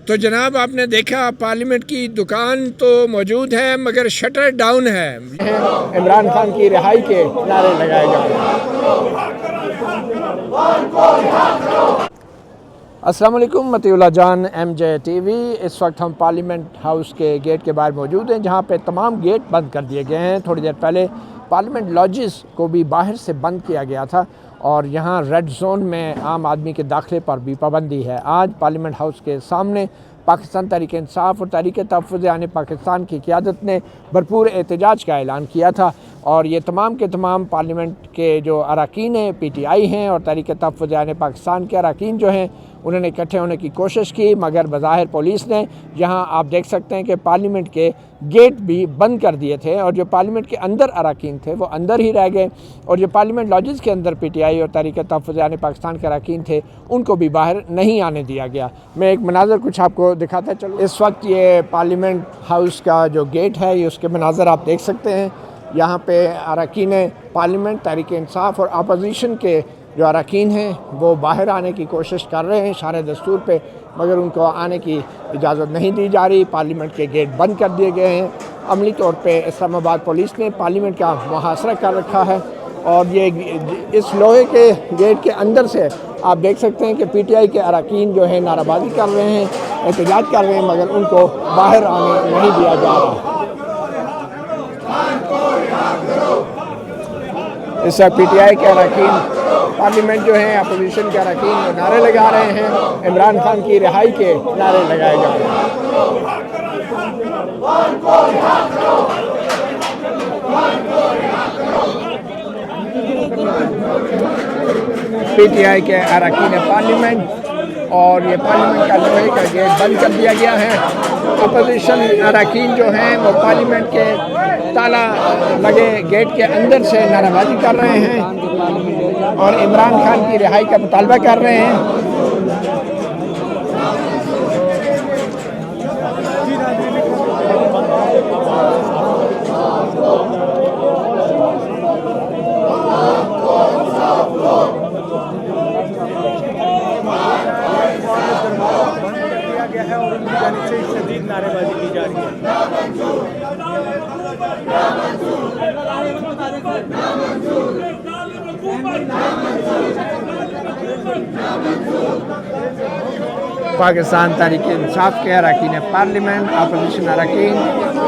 تو جناب آپ نے دیکھا پارلیمنٹ کی دکان تو موجود ہے مگر شٹر ڈاؤن ہے۔ عمران خان کی رہائی کے نعرے لگائے جا رہے ہیں۔ السلام علیکم، مطیع اللہ جان، ایم جے ٹی وی۔ اس وقت ہم پارلیمنٹ ہاؤس کے گیٹ کے باہر موجود ہیں جہاں پہ تمام گیٹ بند کر دیے گئے ہیں۔ تھوڑی دیر پہلے پارلیمنٹ لاجز کو بھی باہر سے بند کیا گیا تھا اور یہاں ریڈ زون میں عام آدمی کے داخلے پر بھی پابندی ہے۔ آج پارلیمنٹ ہاؤس کے سامنے پاکستان تحریک انصاف اور تحریک تحفظ آئین پاکستان کی قیادت نے بھرپور احتجاج کا اعلان کیا تھا، اور یہ تمام کے تمام پارلیمنٹ کے جو اراکین ہیں، پی ٹی آئی ہیں اور تحریک تحفظ آئین پاکستان کے اراکین جو ہیں، انہوں نے اکٹھے ہونے کی کوشش کی، مگر بظاہر پولیس نے یہاں آپ دیکھ سکتے ہیں کہ پارلیمنٹ کے گیٹ بھی بند کر دیے تھے، اور جو پارلیمنٹ کے اندر اراکین تھے وہ اندر ہی رہ گئے، اور جو پارلیمنٹ لاجز کے اندر پی ٹی آئی اور تحریک تحفظ آئین پاکستان کے اراکین تھے ان کو بھی باہر نہیں آنے دیا گیا۔ میں ایک مناظر کچھ آپ کو دکھاتا چلوں۔ اس وقت یہ پارلیمنٹ ہاؤس کا جو گیٹ ہے، یہ اس کے مناظر آپ دیکھ سکتے ہیں۔ یہاں پہ اراکین پارلیمنٹ، تحریک انصاف اور اپوزیشن کے جو اراکین ہیں وہ باہر آنے کی کوشش کر رہے ہیں اشارۂ دستور پہ، مگر ان کو آنے کی اجازت نہیں دی جا رہی۔ پارلیمنٹ کے گیٹ بند کر دیے گئے ہیں۔ عملی طور پہ اسلام آباد پولیس نے پارلیمنٹ کا محاصرہ کر رکھا ہے، اور یہ اس لوہے کے گیٹ کے اندر سے آپ دیکھ سکتے ہیں کہ پی ٹی آئی کے اراکین جو ہیں نعرہ بازی کر رہے ہیں، احتجاج کر رہے ہیں، مگر ان کو باہر آنے نہیں دیا جا رہا۔ اس وقت پی ٹی آئی کے اراکین پارلیمنٹ جو ہیں، اپوزیشن کے اراکین نعرے لگا رہے ہیں، عمران خان کی رہائی کے نعرے لگائے جا رہے ہیں۔ پی ٹی آئی کے اراکین پارلیمنٹ، اور یہ پارلیمنٹ کا لوہے کا گیٹ بند کر دیا گیا ہے۔ اپوزیشن اراکین جو ہیں وہ پارلیمنٹ کے تالا لگے گیٹ کے اندر سے نعرہ بازی کر رہے ہیں اور عمران خان کی رہائی کا مطالبہ کر رہے ہیں۔ اور ان کی جانب سے شدید نعرے بازی کی جا رہی ہے۔ پاکستان تحریک انصاف کے اراکین پارلیمنٹ، اپوزیشن اراکین،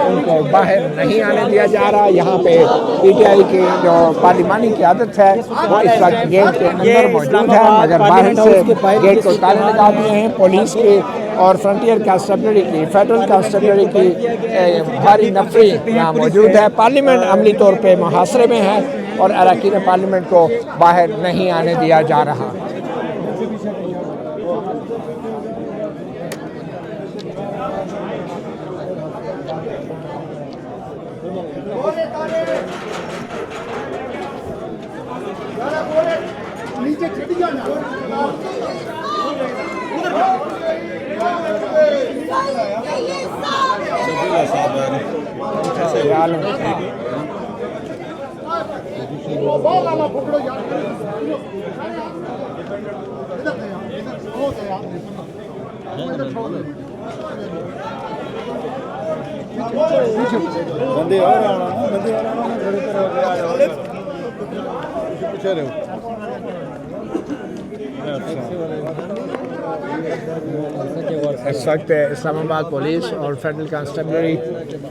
ان کو باہر نہیں آنے دیا جا رہا۔ یہاں پہ پی ٹی آئی کی جو پارلیمانی قیادت ہے وہ اس وقت گیٹ کے اندر موجود ہے، مگر باہر سے گیٹ کو تالے لگا دیے ہیں۔ پولیس کی اور فرنٹیئر کانسٹیبلری کی، فیڈرل کانسٹیبلری کی بھاری نفری یہاں موجود ہے۔ پارلیمنٹ عملی طور پہ محاصرے میں ہے اور اراکین پارلیمنٹ کو باہر نہیں آنے دیا جا رہا۔ بندے اور آنا پیچھے رہو۔ اس وقت اسلام آباد پولیس اور فیڈرل کانسٹیبلری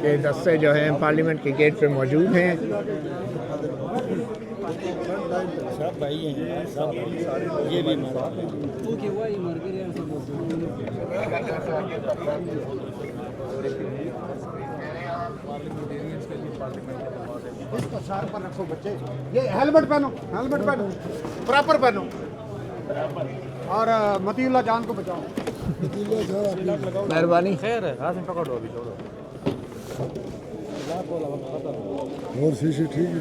کے دستے جو ہیں پارلیمنٹ کے گیٹ پہ موجود ہیں۔ سب بھائی ہیں، سب یہ بھی سار پر رکھو بچے، یہ ہیلمٹ پہنو، ہیلمٹ پہنو، پراپر پہنو، اور مطیع اللہ جان کو بچاؤ۔ مہربانی۔ خیر ہے، ہاتھ میں پکڑو ابھی چھوڑو۔ اور شیشے ٹھیک ہے۔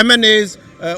MNAs,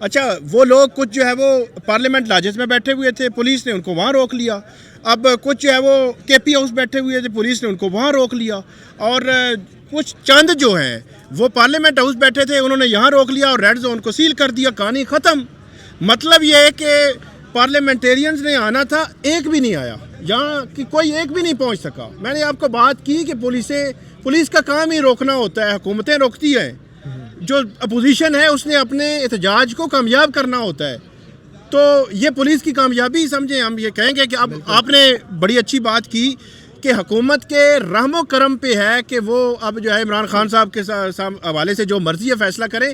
اچھا وہ لوگ کچھ جو ہے وہ پارلیمنٹ لاجز میں بیٹھے ہوئے تھے, پولیس نے ان کو وہاں روک لیا. اب کچھ جو ہے وہ کے پی ہاؤس بیٹھے ہوئے تھے, پولیس نے ان کو وہاں روک لیا. اور کچھ چند جو ہیں وہ پارلیمنٹ ہاؤس بیٹھے تھے, انہوں نے یہاں روک لیا اور ریڈ زون کو سیل کر دیا. کہانی ختم. مطلب یہ ہے کہ پارلیمنٹیرینز نے آنا تھا, ایک بھی نہیں آیا, یہاں کہ کوئی ایک بھی نہیں پہنچ سکا. میں نے آپ کو بات کی کہ پولیس کا کام ہی روکنا ہوتا ہے, حکومتیں روکتی ہیں, جو اپوزیشن ہے اس نے اپنے احتجاج کو کامیاب کرنا ہوتا ہے. تو یہ پولیس کی کامیابی سمجھیں. ہم یہ کہیں گے کہ اب آپ نے بڑی اچھی بات کی کہ حکومت کے رحم و کرم پہ ہے کہ وہ اب جو ہے عمران خان صاحب کے حوالے سے جو مرضی ہے فیصلہ کریں.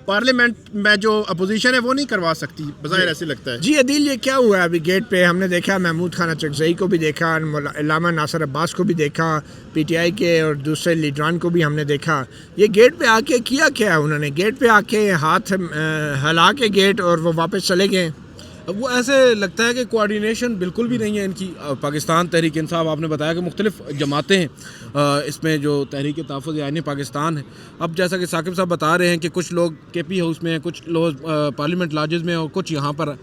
پارلیمنٹ میں جو اپوزیشن ہے وہ نہیں کروا سکتی, بظاہر ایسے لگتا ہے. جی عدیل, یہ کیا ہوا ہے ابھی گیٹ پہ؟ ہم نے دیکھا محمود خان اچکزئی کو بھی دیکھا, علامہ ناصر عباس کو بھی دیکھا, پی ٹی آئی کے اور دوسرے لیڈران کو بھی ہم نے دیکھا. یہ گیٹ پہ آ کے کیا کیا ہے انہوں نے؟ گیٹ پہ آ کے ہاتھ ہلا کے گیٹ اور وہ واپس چلے گئے. وہ ایسے لگتا ہے کہ کوارڈینیشن بالکل بھی نہیں ہے ان کی. پاکستان تحریک انصاف, آپ نے بتایا کہ مختلف جماعتیں ہیں اس میں, جو تحریک تحفظ آئین پاکستان ہے. اب جیسا کہ ثاقب صاحب بتا رہے ہیں کہ کچھ لوگ کے پی ہاؤس میں ہیں, کچھ لوگ پارلیمنٹ لاجز میں اور کچھ یہاں پر.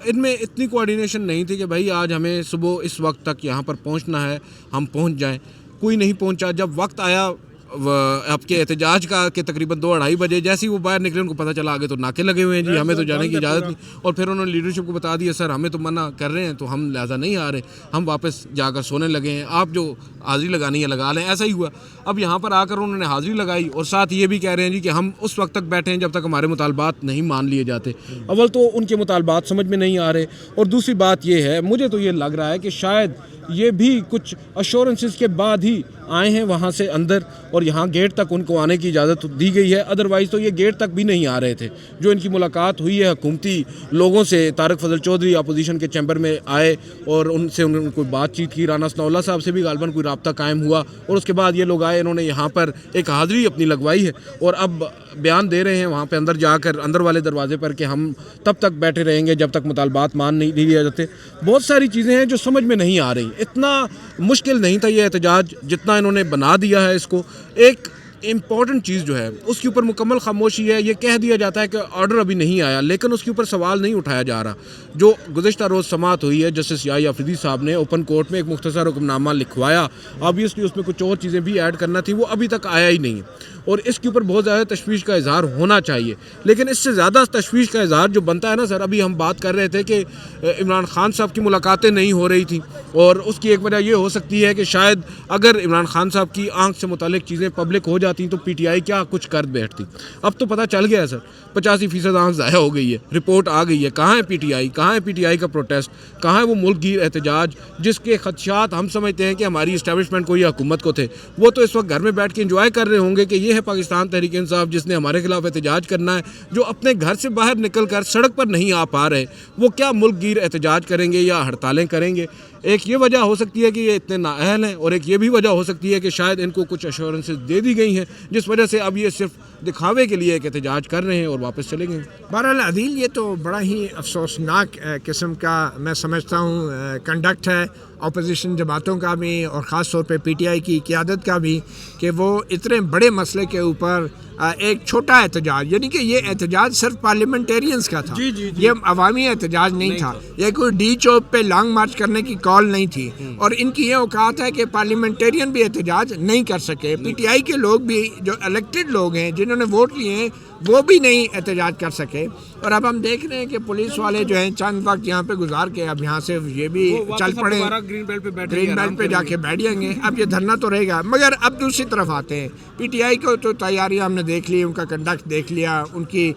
ان میں اتنی کوارڈینیشن نہیں تھی کہ بھائی آج ہمیں صبح اس وقت تک یہاں پر پہنچنا ہے, ہم پہنچ جائیں. کوئی نہیں پہنچا. جب وقت آیا آپ کے احتجاج کا کہ تقریباً 2-2:30 بجے, جیسے ہی وہ باہر نکلے ان کو پتہ چلا آگے تو ناکے لگے ہوئے ہیں جی, ہمیں تو جانے کی اجازت نہیں. اور پھر انہوں نے لیڈرشپ کو بتا دیا سر ہمیں تو منع کر رہے ہیں تو ہم لہٰذا نہیں آ رہے, ہم واپس جا کر سونے لگے ہیں, آپ جو حاضری لگانی ہے لگا لیں. ایسا ہی ہوا. اب یہاں پر آ کر انہوں نے حاضری لگائی اور ساتھ یہ بھی کہہ رہے ہیں جی کہ ہم اس وقت تک بیٹھے ہیں جب تک ہمارے مطالبات نہیں مان لیے جاتے. اول تو ان کے مطالبات سمجھ میں نہیں آ رہے, اور دوسری بات یہ ہے مجھے تو یہ لگ رہا ہے کہ شاید یہ بھی کچھ ایشورنسز کے بعد ہی آئے ہیں وہاں سے اندر, اور یہاں گیٹ تک ان کو آنے کی اجازت دی گئی ہے. ادروائز تو یہ گیٹ تک بھی نہیں آ رہے تھے. جو ان کی ملاقات ہوئی ہے حکومتی لوگوں سے, طارق فضل چودھری اپوزیشن کے چیمبر میں آئے اور ان سے انہوں نے کوئی بات چیت کی. رانا ثناء اللہ صاحب سے بھی غالباً کوئی رابطہ قائم ہوا, اور اس کے بعد یہ لوگ آئے, انہوں نے یہاں پر ایک حاضری اپنی لگوائی ہے اور اب بیان دے رہے ہیں وہاں پہ اندر جا کر, اندر والے دروازے پر, کہ ہم تب تک بیٹھے رہیں گے جب تک مطالبات مان نہیں لیے جاتے. بہت ساری چیزیں ہیں جو سمجھ میں نہیں آ رہی. اتنا مشکل نہیں تھا یہ احتجاج جتنا انہوں نے بنا دیا ہے اس کو. ایک امپورٹنٹ چیز جو ہے اس کے اوپر مکمل خاموشی ہے. یہ کہہ دیا جاتا ہے کہ آرڈر ابھی نہیں آیا, لیکن اس کے اوپر سوال نہیں اٹھایا جا رہا. جو گزشتہ روز سماعت ہوئی ہے, جسٹس یحییٰ آفریدی صاحب نے اوپن کورٹ میں ایک مختصر حکم نامہ لکھوایا. آبویسلی اس میں کچھ اور چیزیں بھی ایڈ کرنا تھی, وہ ابھی تک آیا ہی نہیں ہے, اور اس کے اوپر بہت زیادہ تشویش کا اظہار ہونا چاہیے. لیکن اس سے زیادہ تشویش کا اظہار جو بنتا ہے نا سر, ابھی ہم بات کر رہے تھے کہ عمران خان صاحب کی ملاقاتیں نہیں ہو رہی تھیں, اور اس کی ایک وجہ یہ ہو سکتی ہے کہ شاید اگر عمران خان صاحب کی آنکھ سے متعلق چیزیں پبلک ہو جاتی تو پی ٹی آئی کیا کچھ کر بیٹھتی. اب تو پتہ چل گیا ہے سر, 85% آنکھ ضائع ہو گئی ہے. رپورٹ آ گئی ہے. کہاں ہے پی ٹی آئی, کہاں ہے پی ٹی آئی کا پروٹیسٹ, کہاں ہے وہ ملک گیر احتجاج جس کے خدشات ہم سمجھتے ہیں کہ ہماری اسٹیبلشمنٹ کو یا حکومت کو تھے. وہ تو اس وقت گھر میں بیٹھ کے انجوائے کر رہے ہوں گے کہ یہ ہے پاکستان تحریک انصاف جس نے ہمارے خلاف احتجاج کرنا ہے. جو اپنے گھر سے باہر نکل کر سڑک پر نہیں آ پا رہے, وہ کیا ملک گیر احتجاج کریں گے یا ہڑتالیں کریں گے؟ ایک یہ وجہ ہو سکتی ہے کہ یہ اتنے نااہل ہیں, اور ایک یہ بھی وجہ ہو سکتی ہے کہ شاید ان کو کچھ ایشورنسز دے دی گئی ہیں جس وجہ سے اب یہ صرف دکھاوے کے لیے ایک احتجاج کر رہے ہیں اور واپس چلے گئے. بہرحال عدیل, یہ تو بڑا ہی افسوسناک قسم کا میں سمجھتا ہوں کنڈکٹ ہے اپوزیشن جماعتوں کا بھی, اور خاص طور پہ پی ٹی آئی کی قیادت کا بھی, کہ وہ اتنے بڑے مسئلے کے اوپر ایک چھوٹا احتجاج, یعنی کہ یہ احتجاج صرف پارلیمنٹیرینز کا تھا, یہ عوامی احتجاج نہیں تھا, یہ کوئی ڈی چوک پہ لانگ مارچ کرنے کی کال نہیں تھی, اور ان کی یہ اوقات ہے کہ پارلیمنٹیرین بھی احتجاج نہیں کر سکے. پی ٹی آئی کے لوگ بھی جو الیکٹڈ لوگ ہیں جنہوں نے ووٹ لیے ہیں وہ بھی نہیں احتجاج کر سکے. اور اب ہم دیکھ رہے ہیں کہ پولیس والے جو ہیں چند وقت یہاں پہ گزار کے اب یہاں سے یہ بھی چل پڑے, گرین بیلٹ پہ جا کے بیٹھ جائیں گے. اب یہ دھرنا تو رہے گا, مگر اب دوسری طرف آتے ہیں پی ٹی آئی کو تو تیاریاں ہم نے دیکھ لی, ان کا کنڈکٹ دیکھ لیا, ان کی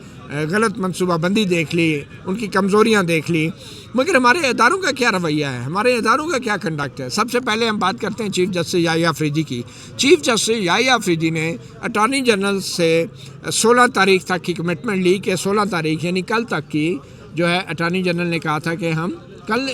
غلط منصوبہ بندی دیکھ لی, ان کی کمزوریاں دیکھ لی, مگر ہمارے اداروں کا کیا رویہ ہے, ہمارے اداروں کا کیا کنڈکٹ ہے؟ سب سے پہلے ہم بات کرتے ہیں چیف جسٹس یحییٰ آفریدی کی. چیف جسٹس یحییٰ آفریدی نے اٹارنی جنرل سے 16 تاریخ تک کی کمٹمنٹ لی کہ 16 تاریخ یعنی کل تک کی جو ہے اٹارنی جنرل نے کہا تھا کہ ہم کل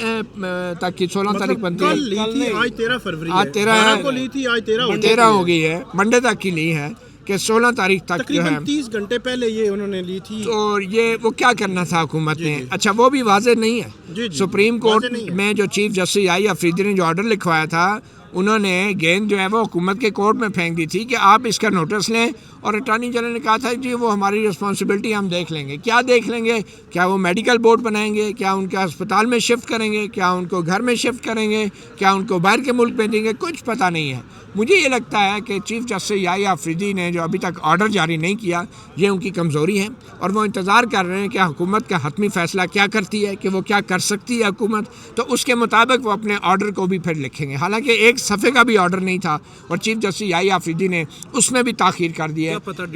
تک کی 16 تاریخ بنتی ہے, آج 13 فروری آج 13 کو لی تھی, آج 13 ہو گئی ہے, منڈے تک کی لی ہے کہ 16 تاریخ تک جو ہے 30 گھنٹے پہلے یہ انہوں نے لی تھی. تو یہ وہ کیا کرنا تھا حکومت نے؟ اچھا وہ بھی واضح نہیں ہے. سپریم کورٹ میں جو چیف جسٹس یحییٰ آفریدی نے جو آرڈر لکھوایا تھا انہوں نے گیند جو ہے وہ حکومت کے کورٹ میں پھینک دی تھی کہ آپ اس کا نوٹس لیں، اور اٹارنی جنرل نے کہا تھا جی وہ ہماری رسپانسبلٹی، ہم دیکھ لیں گے۔ کیا دیکھ لیں گے؟ کیا وہ میڈیکل بورڈ بنائیں گے؟ کیا ان کا ہسپتال میں شفٹ کریں گے؟ کیا ان کو گھر میں شفٹ کریں گے؟ کیا ان کو باہر کے ملک بھیجیں گے؟ کچھ پتہ نہیں ہے۔ مجھے یہ لگتا ہے کہ چیف جسٹس یحییٰ آفریدی نے جو ابھی تک آرڈر جاری نہیں کیا، یہ ان کی کمزوری ہے، اور وہ انتظار کر رہے ہیں کہ حکومت کا حتمی فیصلہ کیا کرتی ہے، کہ وہ کیا کر سکتی ہے حکومت، تو اس کے مطابق وہ اپنے آرڈر کو بھی پھر لکھیں گے۔ حالانکہ ایک صفحے کا بھی آرڈر نہیں تھا، اور چیف جسٹس یحییٰ آفریدی نے اس میں بھی تاخیر کر دی ہے۔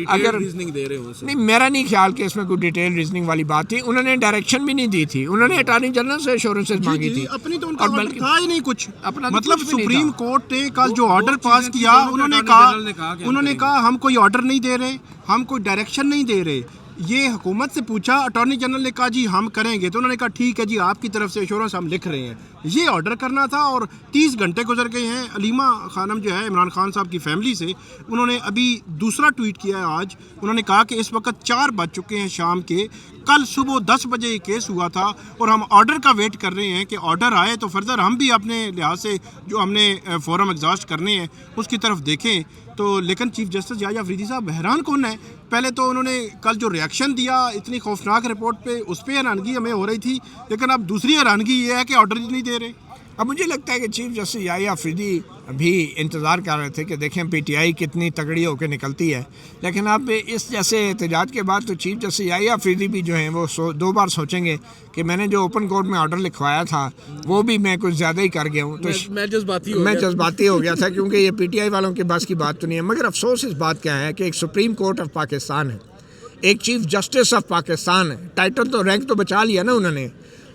اگر ریزننگ دے رہے ہوں نہیں، میرا نہیں خیال کہ اس میں کوئی ڈیٹیل ریزننگ والی بات تھی۔ انہوں نے ڈائریکشن بھی نہیں دی تھی، انہوں نے اٹارنی جنرل سے ایشورنسز مانگی تھی، اپنی تو ان کا اور آرڈر بلکہ تھا ہی نہیں کچھ، اپنا مطلب کچھ بھی نہیں سپریم تھا۔ کورٹ نے کل جو آرڈر پاس کیا، انہوں نے کہا ہم کوئی آرڈر نہیں دے رہے، ہم کوئی ڈائریکشن نہیں دے رہے۔ یہ حکومت سے پوچھا، اٹارنی جنرل نے کہا جی ہم کریں گے، تو انہوں نے کہا ٹھیک ہے جی آپ کی طرف سے ایشورنس ہم لکھ رہے ہیں۔ یہ آرڈر کرنا تھا، اور 30 گھنٹے گزر گئے ہیں۔ علیمہ خانم جو ہے عمران خان صاحب کی فیملی سے، انہوں نے ابھی دوسرا ٹویٹ کیا ہے آج، انہوں نے کہا کہ اس وقت 4 بج چکے ہیں شام کے، کل صبح 10 بجے یہ کیس ہوا تھا، اور ہم آرڈر کا ویٹ کر رہے ہیں کہ آرڈر آئے تو فردر ہم بھی اپنے لحاظ سے جو ہم نے فورم ایگزاسٹ کرنے ہیں اس کی طرف دیکھیں۔ تو لیکن چیف جسٹس یحییٰ آفریدی صاحب حیران کون ہے؟ پہلے تو انہوں نے کل جو ریاکشن دیا اتنی خوفناک رپورٹ پہ، اس پہ حیرانگی ہمیں ہو رہی تھی، لیکن اب دوسری حیرانگی یہ ہے کہ آرڈر ہی نہیں دے رہے۔ اب مجھے لگتا ہے کہ چیف جسٹس یحییٰ آفریدی بھی انتظار کر رہے تھے کہ دیکھیں پی ٹی آئی کتنی تگڑی ہو کے نکلتی ہے، لیکن اب اس جیسے احتجاج کے بعد تو چیف جسٹس یحییٰ آفریدی بھی جو ہیں وہ 2 بار سوچیں گے کہ میں نے جو اوپن کورٹ میں آرڈر لکھوایا تھا وہ بھی میں کچھ زیادہ ہی کر گیا ہوں، تو میں جذباتی ہو گیا تھا، کیونکہ یہ پی ٹی آئی والوں کے بس کی بات تو نہیں ہے۔ مگر افسوس اس بات کا ہے کہ ایک سپریم کورٹ آف پاکستان ہے، ایک چیف جسٹس آف پاکستان ہے، ٹائٹل تو رینک تو بچا لیا نا انہوں نے،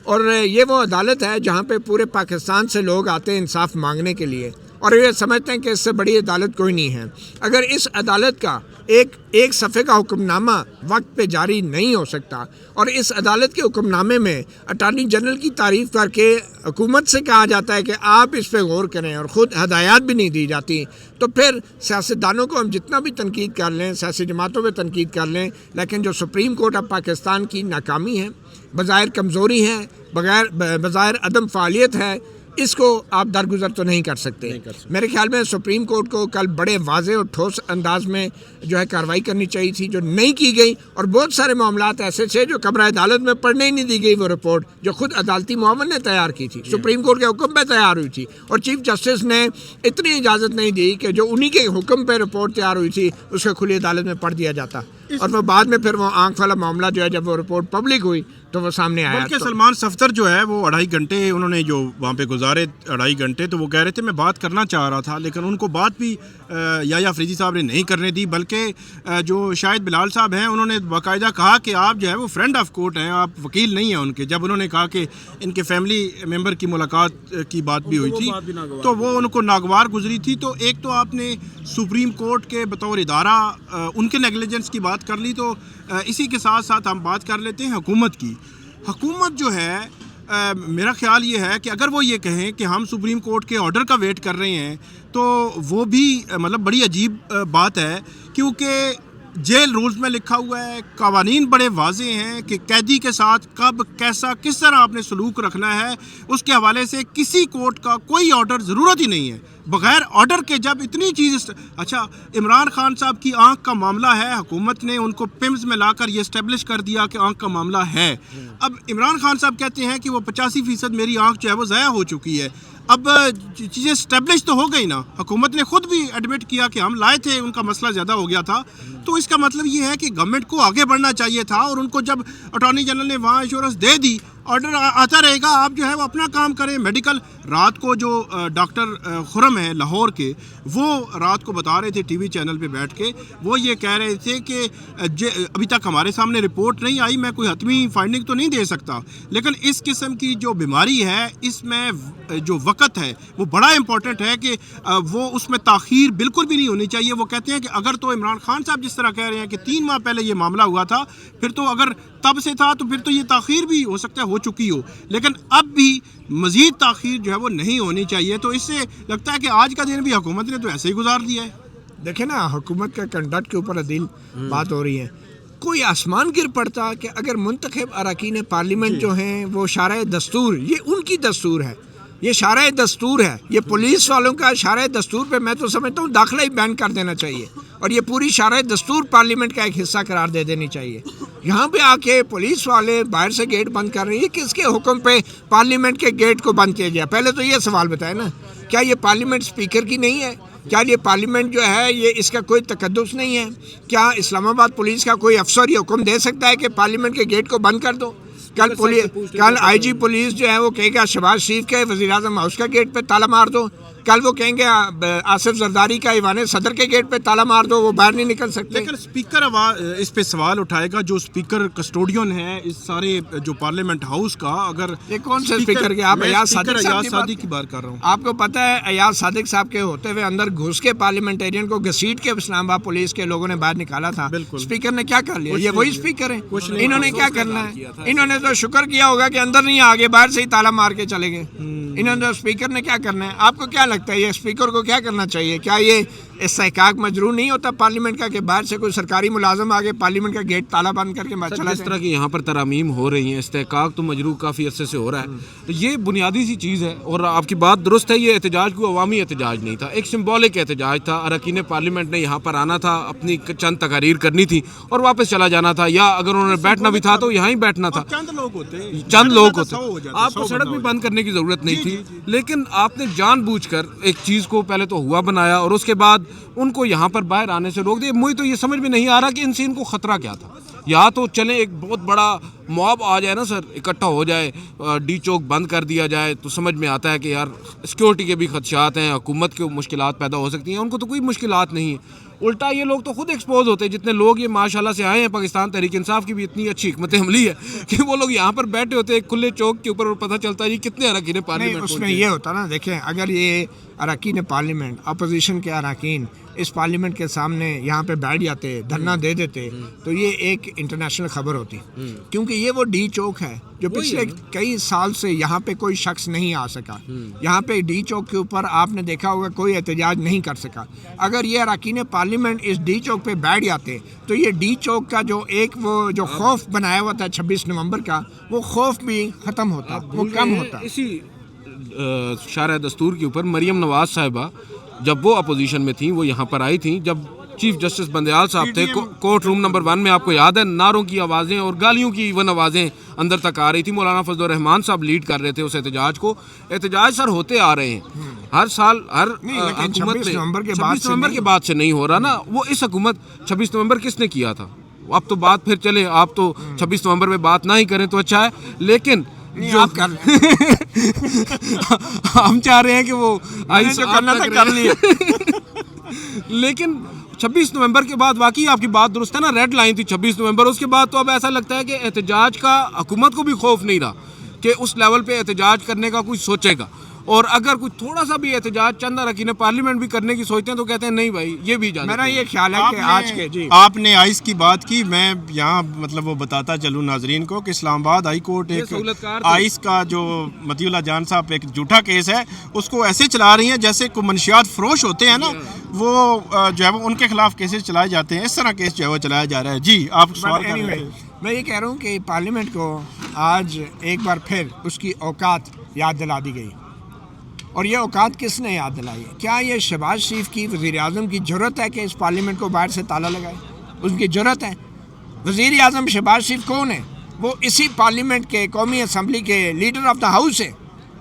اور یہ وہ عدالت ہے جہاں پہ پورے پاکستان سے لوگ آتے ہیں انصاف مانگنے کے لیے، اور یہ سمجھتے ہیں کہ اس سے بڑی عدالت کوئی نہیں ہے۔ اگر اس عدالت کا ایک صفحے کا حکم نامہ وقت پہ جاری نہیں ہو سکتا، اور اس عدالت کے حکم نامے میں اٹارنی جنرل کی تعریف کر کے حکومت سے کہا جاتا ہے کہ آپ اس پہ غور کریں، اور خود ہدایات بھی نہیں دی جاتی، تو پھر سیاستدانوں کو ہم جتنا بھی تنقید کر لیں، سیاسی جماعتوں پہ تنقید کر لیں، لیکن جو سپریم کورٹ آف پاکستان کی ناکامی ہے، بظاہر کمزوری ہے، بظاہر عدم فعالیت ہے، اس کو آپ درگزر تو نہیں کر سکتے۔ میرے خیال میں سپریم کورٹ کو کل بڑے واضح اور ٹھوس انداز میں جو ہے کارروائی کرنی چاہیے تھی، جو نہیں کی گئی، اور بہت سارے معاملات ایسے تھے جو کمرہ عدالت میں پڑھنے ہی نہیں دی گئی، وہ رپورٹ جو خود عدالتی معاون نے تیار کی تھی، سپریم کورٹ کے حکم پہ تیار ہوئی تھی، اور چیف جسٹس نے اتنی اجازت نہیں دی کہ جو انہی کے حکم پہ رپورٹ تیار ہوئی تھی اس کو کھلی عدالت میں پڑھ دیا جاتا، اور وہ بعد میں پھر وہ آنکھ والا معاملہ جو ہے جب وہ رپورٹ پبلک ہوئی تو وہ سامنے آیا۔ بلکہ سلمان صفدر جو ہے وہ 2.5 گھنٹے انہوں نے جو وہاں پہ گزارے، 2.5 گھنٹے، تو وہ کہہ رہے تھے میں بات کرنا چاہ رہا تھا، لیکن ان کو بات بھی یحییٰ آفریدی صاحب نے نہیں کرنے دی، بلکہ جو شاہد بلال صاحب ہیں انہوں نے باقاعدہ کہا کہ آپ جو ہے وہ فرینڈ آف کورٹ ہیں، آپ وکیل نہیں ہیں ان کے۔ جب انہوں نے کہا کہ ان کے فیملی ممبر کی ملاقات کی بات بھی ہوئی تھی تو وہ ان کو ناگوار گزری تھی۔ تو ایک تو آپ نے سپریم کورٹ کے بطور ادارہ ان کے نیگلیجنس کی بات کر لی، تو اسی کے ساتھ ساتھ ہم بات کر لیتے ہیں حکومت کی۔ حکومت جو ہے میرا خیال یہ ہے کہ اگر وہ یہ کہیں کہ ہم سپریم کورٹ کے آرڈر کا ویٹ کر رہے ہیں تو وہ بھی مطلب بڑی عجیب بات ہے، کیونکہ جیل رولز میں لکھا ہوا ہے، قوانین بڑے واضح ہیں کہ قیدی کے ساتھ کب کیسا کس طرح آپ نے سلوک رکھنا ہے، اس کے حوالے سے کسی کورٹ کا کوئی آرڈر ضرورت ہی نہیں ہے۔ بغیر آرڈر کے جب اتنی چیز، اچھا عمران خان صاحب کی آنکھ کا معاملہ ہے، حکومت نے ان کو پمز میں لا کر یہ اسٹیبلش کر دیا کہ آنکھ کا معاملہ ہے۔ اب عمران خان صاحب کہتے ہیں کہ وہ 85% میری آنکھ جو ہے وہ ضائع ہو چکی ہے۔ اب چیزیں اسٹیبلش تو ہو گئی نا، حکومت نے خود بھی ایڈمٹ کیا کہ ہم لائے تھے، ان کا مسئلہ زیادہ ہو گیا تھا، تو اس کا مطلب یہ ہے کہ گورنمنٹ کو آگے بڑھنا چاہیے تھا، اور ان کو جب اٹارنی جنرل نے وہاں ایشورنس دے دی، آرڈر آتا رہے گا، آپ جو ہے وہ اپنا کام کریں۔ میڈیکل رات کو جو ڈاکٹر خرم ہیں لاہور کے، وہ رات کو بتا رہے تھے ٹی وی چینل پہ بیٹھ کے، وہ یہ کہہ رہے تھے کہ ابھی تک ہمارے سامنے رپورٹ نہیں آئی، میں کوئی حتمی فائنڈنگ تو نہیں دے سکتا، لیکن اس قسم کی جو بیماری ہے اس میں جو وقت ہے وہ بڑا امپورٹنٹ ہے کہ وہ اس میں تاخیر بالکل بھی نہیں ہونی چاہیے۔ وہ کہتے ہیں کہ اگر تو عمران خان صاحب جس طرح کہہ رہے ہیں کہ 3 ماہ پہلے یہ معاملہ ہوا تھا، پھر تو اگر تب سے تھا تو پھر تو یہ تاخیر بھی ہو سکتا ہے ہو چکی ہو، لیکن اب بھی مزید تاخیر جو ہے وہ نہیں ہونی چاہیے۔ تو اس سے لگتا ہے کہ آج کا دن بھی حکومت نے تو ایسے ہی گزار دیا ہے۔ دیکھیں نا، حکومت کا کنڈکٹ کے اوپر عدیل بات ہو رہی ہے، کوئی آسمان گر پڑتا کہ اگر منتخب اراکین پارلیمنٹ جو ہیں وہ شارع دستور، یہ ان کی دستور ہے، یہ شارع دستور ہے، یہ پولیس والوں کا شارع دستور پہ میں تو سمجھتا ہوں داخلہ ہی بین کر دینا چاہیے، اور یہ پوری شارع دستور پارلیمنٹ کا ایک حصہ قرار دے دینی چاہیے۔ یہاں پہ آ کے پولیس والے باہر سے گیٹ بند کر رہے ہیں، یہ کس کے حکم پہ پارلیمنٹ کے گیٹ کو بند کیا گیا؟ پہلے تو یہ سوال بتائیں نا، کیا یہ پارلیمنٹ اسپیکر کی نہیں ہے؟ کیا یہ پارلیمنٹ جو ہے یہ اس کا کوئی تقدس نہیں ہے؟ کیا اسلام آباد پولیس کا کوئی افسر یہ حکم دے سکتا ہے کہ پارلیمنٹ کے گیٹ کو بند کر دو؟ کل آئی جی پولیس جو ہے وہ کہے گا شہباز شریف کے وزیر اعظم ہاؤس کا گیٹ پہ تالا مار دو، کل وہ کہیں گے آصف زرداری کا ایوان صدر کے گیٹ پہ تالا مار دو، وہ باہر نہیں نکل سکتے۔ لیکن اسپیکر اس پہ سوال اٹھائے گا، جو اسپیکر کسٹوڈین ہے اس سارے جو پارلیمنٹ ہاؤس کا، اگر یہ کون سے اسپیکر کے؟ آپ ایاز صادق کی بات کر رہا ہوں۔ آپ کو پتہ ہے ایاز صادق صاحب کے ہوتے ہوئے اندر گھس کے پارلیمنٹیرین کو گھسیٹ کے اسلام آباد پولیس کے لوگوں نے باہر نکالا تھا، اسپیکر نے کیا کر لیا؟ یہ وہی اسپیکر ہیں، انہوں نے کیا کرنا ہے؟ انہوں نے تو شکر کیا ہوگا کہ اندر نہیں آگے، باہر سے ہی تالا مار کے چلے گئے۔ انہوں نے اسپیکر نے کیا کرنا ہے؟ آپ کو کیا لگتا ہے یہ اسپیکر کو کیا کرنا چاہیے؟ کیا یہ استحقاق مجروح نہیں ہوتا پارلیمنٹ کا کہ باہر سے کوئی سرکاری ملازم آگے پارلیمنٹ کا گیٹ تالا بند کر کے باہر چلا جائے؟ جس طرح کی یہاں پر ترامیم ہو رہی ہیں، استحقاق تو مجروح کافی عرصے سے ہو رہا ہے، یہ بنیادی سی چیز ہے۔ اور آپ کی بات درست ہے، یہ احتجاج کوئی عوامی احتجاج نہیں تھا، ایک سمبولک احتجاج تھا۔ اراکین پارلیمنٹ نے یہاں پر آنا تھا، اپنی چند تقاریر کرنی تھی اور واپس چلا جانا تھا، یا اگر انہوں نے بیٹھنا بھی تھا تو یہاں ہی بیٹھنا تھا۔ چند لوگ ہوتے، آپ کو سڑک بھی بند کرنے کی ضرورت نہیں تھی، لیکن آپ نے جان بوجھ کر ایک چیز کو پہلے تو ہوا بنایا اور اس کے بعد ان کو یہاں پر باہر آنے سے روک دیا۔ مجھے تو یہ سمجھ میں نہیں آ رہا کہ ان سے ان کو خطرہ کیا تھا۔ یا تو چلیں ایک بہت بڑا موب آ جائے نا سر، اکٹھا ہو جائے، ڈی چوک بند کر دیا جائے، تو سمجھ میں آتا ہے کہ یار سیکیورٹی کے بھی خدشات ہیں، حکومت کے مشکلات پیدا ہو سکتی ہیں۔ ان کو تو کوئی مشکلات نہیں ہے، الٹا یہ لوگ تو خود ایکسپوز ہوتے ہیں۔ جتنے لوگ یہ ماشاءاللہ سے آئے ہیں، پاکستان تحریک انصاف کی بھی اتنی اچھی حکمت عملی ہے کہ وہ لوگ یہاں پر بیٹھے ہوتے ہیں کھلے چوک کے اوپر، اور پتہ چلتا ہے یہ کتنے اراکین پارلیمنٹ اس میں یہ ہوتا نا، دیکھیں اگر یہ اراکین پارلیمنٹ اپوزیشن کے اراکین اس پارلیمنٹ کے سامنے یہاں پہ بیٹھ جاتے، دھرنا دے دیتے، تو یہ ایک انٹرنیشنل خبر ہوتی، کیونکہ یہ وہ ڈی چوک ہے جو پچھلے کئی سال سے یہاں پہ کوئی شخص نہیں آ سکا۔ یہاں پہ ڈی چوک کے اوپر آپ نے دیکھا ہوگا کوئی احتجاج نہیں کر سکا۔ اگر یہ اراکین پارلیمنٹ اس ڈی چوک پہ بیٹھ جاتے تو یہ ڈی چوک کا جو ایک وہ جو خوف بنایا ہوا تھا 26 نومبر کا، وہ خوف بھی ختم ہوتا، وہ کم ہوتا۔ اسی شارع دستور کے اوپر مریم نواز صاحبہ جب وہ اپوزیشن میں تھیں، وہ یہاں پر آئی تھیں، جب چیف جسٹس بندیال صاحب تھے، کورٹ روم نمبر 1 میں آپ کو یاد ہے نعروں کی آوازیں اور گالیوں کی ایون آوازیں اندر تک آ رہی تھی۔ مولانا فضل الرحمان صاحب لیڈ کر رہے تھے اس احتجاج کو۔ احتجاج سر ہوتے آ رہے ہیں ہر سال، ہر حکومت 26 نومبر کے بعد سے نہیں ہو رہا نا۔ وہ اس حکومت 26 نومبر کس نے کیا تھا؟ اب تو بات پھر چلے، آپ تو 26 نومبر میں بات نہ ہی کریں تو اچھا ہے، لیکن جو ہم چاہ رہے ہیں کہ وہ لیکن 26 نومبر کے بعد واقعی آپ کی بات درست ہے نا، ریڈ لائن تھی 26 نومبر۔ اس کے بعد تو اب ایسا لگتا ہے کہ احتجاج کا حکومت کو بھی خوف نہیں رہا کہ اس لیول پہ احتجاج کرنے کا کوئی سوچے گا، اور اگر کوئی تھوڑا سا بھی احتجاج چند اراکین پارلیمنٹ بھی کرنے کی سوچتے ہیں تو کہتے ہیں نہیں بھائی یہ بھی جانا۔ میرا یہ خیال ہے کہ آج کے آپ نے آئس کی بات کی، میں یہاں مطلب وہ بتاتا چلوں ناظرین کو کہ اسلام آباد ہائی کورٹ ایک آئس کا جو مطیع اللہ جان صاحب ایک جھوٹا کیس ہے اس کو ایسے چلا رہی ہیں جیسے کوئی منشیات فروش ہوتے ہیں نا، وہ جو ہے وہ ان کے خلاف کیسز چلائے جاتے ہیں، اس طرح کیس جو ہے وہ چلایا جا رہا ہے۔ جی آپ سوال کر رہے ہیں۔ میں یہ کہہ رہا ہوں کہ پارلیمنٹ کو آج ایک بار پھر اس کی اوقات یاد دلا دی گئی، اور یہ اوقات کس نے یاد دلائی؟ کیا یہ شہباز شریف کی وزیر اعظم کی جرت ہے کہ اس پارلیمنٹ کو باہر سے تالا لگائے؟ اس کی جرت ہے؟ وزیر اعظم شہباز شریف کون ہے؟ وہ اسی پارلیمنٹ کے قومی اسمبلی کے لیڈر آف دا ہاؤس ہیں،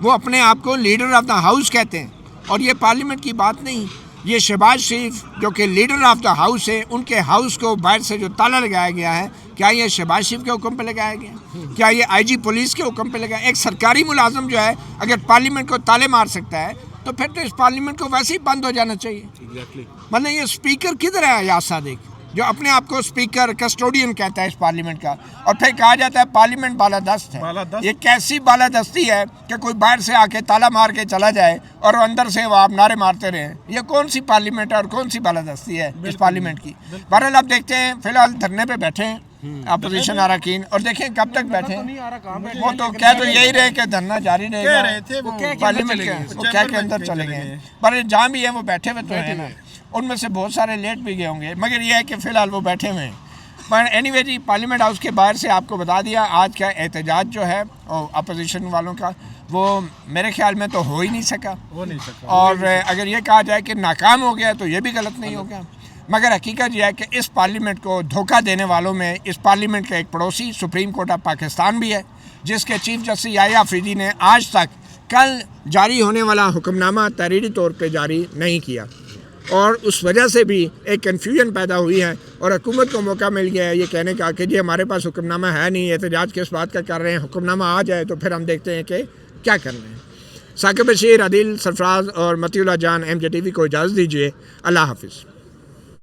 وہ اپنے آپ کو لیڈر آف دا ہاؤس کہتے ہیں، اور یہ پارلیمنٹ کی بات نہیں۔ یہ شہباز شریف جو کہ لیڈر آف دا ہاؤس ہے، ان کے ہاؤس کو باہر سے جو تالا لگایا گیا ہے، کیا یہ شہباز شریف کے حکم پہ لگایا گیا؟ کیا یہ آئی جی پولیس کے حکم پہ لگایا؟ ایک سرکاری ملازم جو ہے اگر پارلیمنٹ کو تالے مار سکتا ہے تو پھر تو اس پارلیمنٹ کو ویسے ہی بند ہو جانا چاہیے۔ مطلب یہ اسپیکر کدھر ہے ایاز صادق جو اپنے آپ کو اسپیکر کسٹوڈین کہتا ہے اس پارلیمنٹ کا، اور پھر کہا جاتا ہے پارلیمنٹ بالادست ہے؟ یہ کیسی بالادستی ہے کہ کوئی باہر سے آ کے تالا مار کے چلا جائے اور اندر سے وہ آپ نعرے مارتے رہیں؟ یہ کون سی پارلیمنٹ ہے اور کون سی بالادستی ہے اس پارلیمنٹ کی؟ بہرحال آپ دیکھتے ہیں فی الحال دھرنے پہ بیٹھے ہیں اپوزیشن اراکین، اور دیکھیں کب تک بیٹھے ہیں۔ وہ تو کہہ تو یہی رہے کہ دھرنا جاری رہے گا پارلیمنٹ کے، وہ کہہ کے اندر چلے گئے، پر جہاں بھی ہیں وہ بیٹھے ہوئے تو ہیں نا، ان میں سے بہت سارے لیٹ بھی گئے ہوں گے، مگر یہ ہے کہ فی الحال وہ بیٹھے ہوئے ہیں۔ پر اینی وے جی پارلیمنٹ ہاؤس کے باہر سے آپ کو بتا دیا آج کا احتجاج جو ہے اپوزیشن والوں کا وہ میرے خیال میں تو ہو ہی نہیں سکا، اور اگر یہ کہا جائے کہ ناکام ہو گیا تو یہ بھی غلط نہیں ہو گیا، مگر حقیقت یہ ہے کہ اس پارلیمنٹ کو دھوکہ دینے والوں میں اس پارلیمنٹ کا ایک پڑوسی سپریم کورٹ آف پاکستان بھی ہے، جس کے چیف جسٹس یحییٰ آفریدی نے آج تک کل جاری ہونے والا حکم نامہ تحریری طور پہ جاری نہیں کیا، اور اس وجہ سے بھی ایک کنفیوژن پیدا ہوئی ہے، اور حکومت کو موقع مل گیا ہے یہ کہنے کا کہ جی ہمارے پاس حکم نامہ ہے نہیں، احتجاج کس بات کا کر رہے ہیں، حکم نامہ آ جائے تو پھر ہم دیکھتے ہیں کہ کیا کر رہے ہیں۔ ثاقب بشیر، عادل سرفراز اور مطیع اللہ جان، MJ TV کو اجازت دیجیے، اللہ حافظ۔